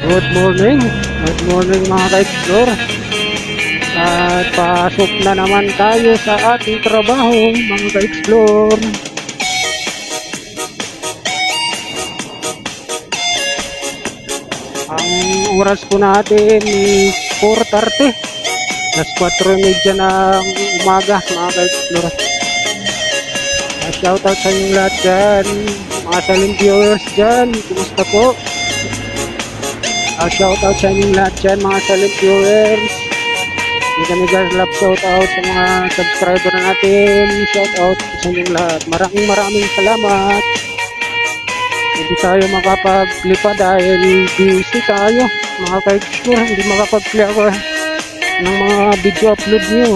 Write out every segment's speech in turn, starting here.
Good morning. Good morning mga ka-explore. At pasok na naman tayo sa ating trabaho mga ka-explore. Ang oras po natin is 4:30. Alas 4:30 ng umaga mga ka-explore. Shoutout sa inyong lahat dyan. Mga silent viewers dyan. Kumusta po? Shoutout sa inyong lahat dyan mga silent viewers. Hindi kami guys love shoutout sa mga subscriber natin. Shoutout sa inyong lahat. Maraming salamat. Hindi tayo makapaglipa dahil busy tayo mga ka-explore. Hindi makapag-play ako ng mga video upload nyo.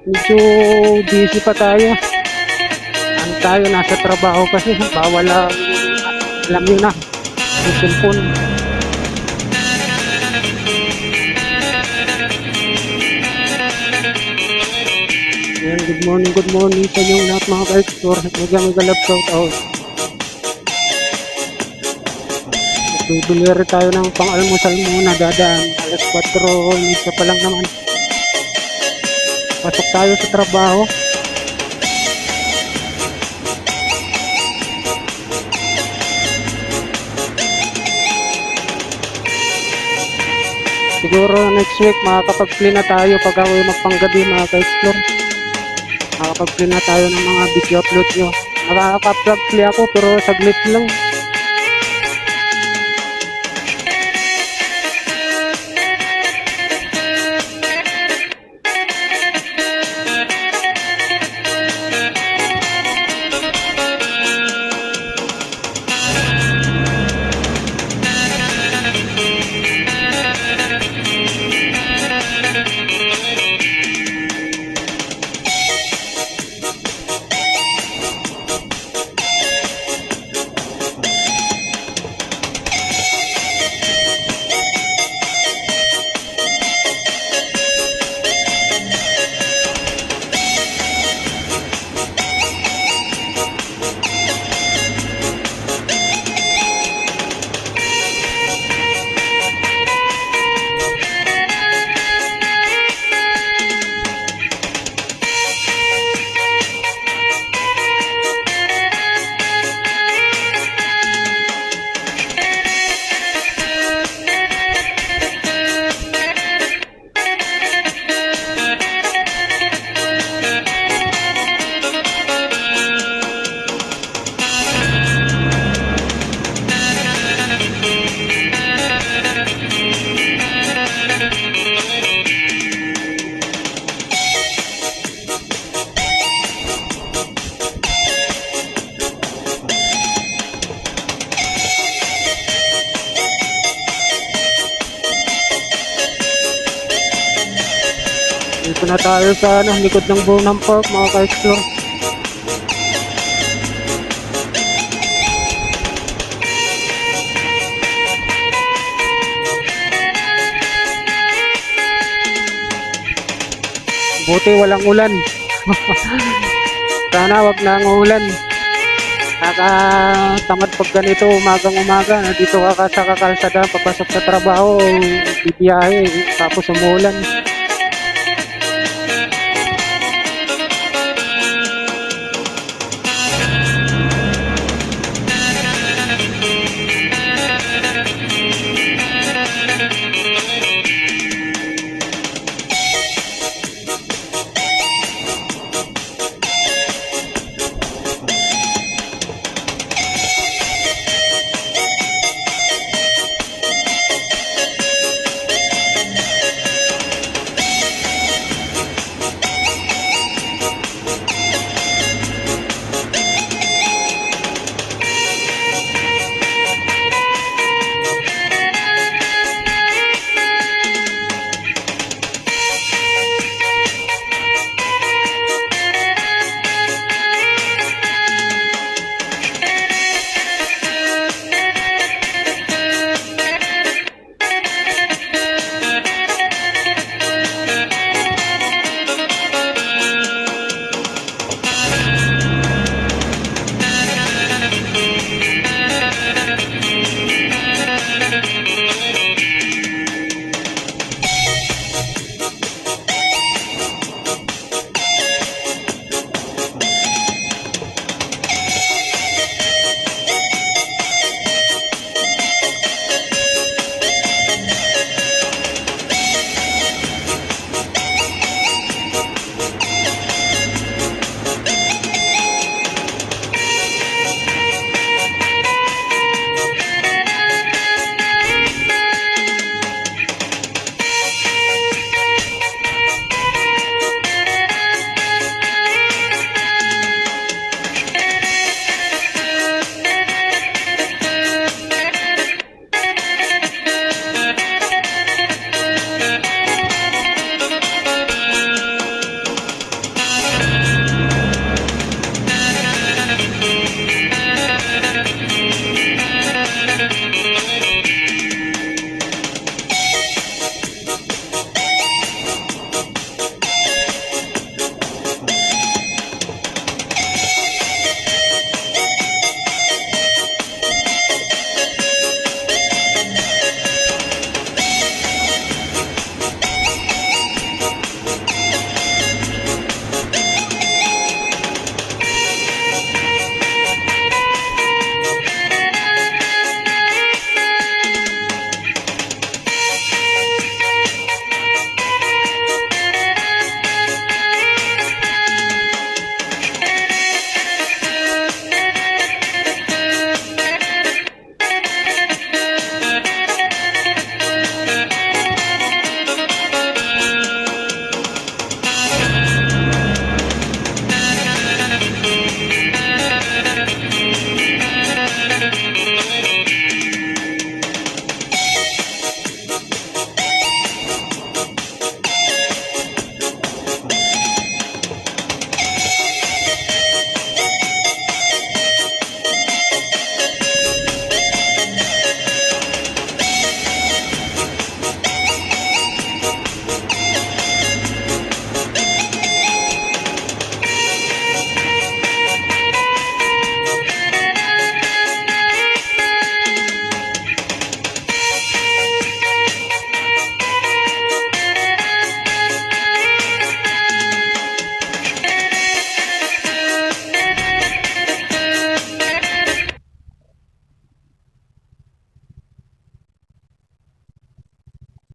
Medyo busy pa tayo. Ano tayo, nasa trabaho kasi bawal lang, alam nyo na, yung cellphone. Ayan, good morning sa inyong lahat mga ka-explore. Mega love shout out. Bibili rin tayo ng pang-almusal muna, dadaan alas 4, isa pa lang naman. Pasok tayo sa trabaho. Siguro next week makakapag-play na tayo pag ako magpanggabi mga ka-explore. Makakapag-play na tayo ng mga video upload nyo. Nakakapag-play ako pero saglit lang. Dito na tayo sa likod ng Burnham Park mga ka-explore. Buti walang ulan. Sana wag na ang ulan. Nakatamad pag ganito umagang-umaga. Dito ka sa kakalsada papasok sa trabaho, bibiyahe tapos umulan.